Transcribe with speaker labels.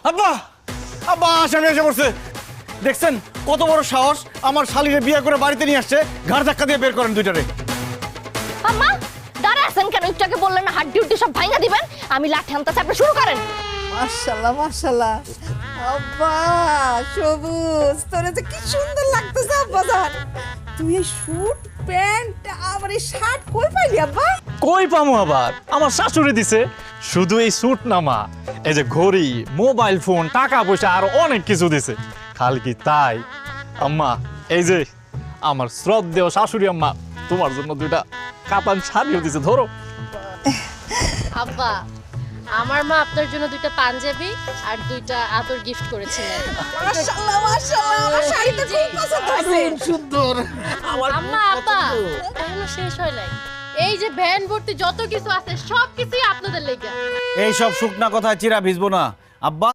Speaker 1: আব্বা আব্বা সামনে এসে পড়ছে। দেখছেন কত বড় সাহস, আমার শালিরে বিয়ে করে বাড়িতে নিয়ে আসছে, ঘাড় ধাক্কা দিয়ে বের করেন দুইটারে।
Speaker 2: আম্মা দাঁড়া আছেন কেন? একটু বললেন না হাড্ডি উড্ডি সব ভাঙা দিবেন, আমি লাঠি আনতেছি, আপনি শুরু করেন।
Speaker 3: মাশাআল্লাহ মাশাআল্লাহ, আব্বা সবুজ, তোরে যে কি সুন্দর লাগতেছে আব্বা জান। তুই এই স্যুট প্যান্ট আবার এই শার্ট কই পাইলি আব্বা?
Speaker 4: কই পামু আবার, আমার শাশুড়ি দিছে। শুধু এই স্যুট না মা, এই যে ঘড়ি, মোবাইল ফোন, টাকা পয়সা আর অনেক কিছু দিছে। খালি কি তাই আম্মা, এই যে আমার শ্রদ্ধেয় শাশুড়ি আম্মা তোমার জন্য দুইটা কাতান শাড়িও দিছে, ধরো।
Speaker 5: আব্বা, আমার মা আপনার জন্য দুইটা পাঞ্জাবি আর দুইটা আতর গিফট করেছিলেন।
Speaker 3: মাশাআল্লাহ মাশাআল্লাহ, আমার শাড়িটা খুব পছন্দ হয়েছে।
Speaker 1: সুন্দর।
Speaker 5: আম্মা আব্বা এখনো শেষ হয় নাই, এই যে ভ্যান ভর্তি যত কিছু আছে সব কিছুই আপনাদের লেগে।
Speaker 1: এইসব শুকনা কথায় চিরা ভিজবো না আব্বা।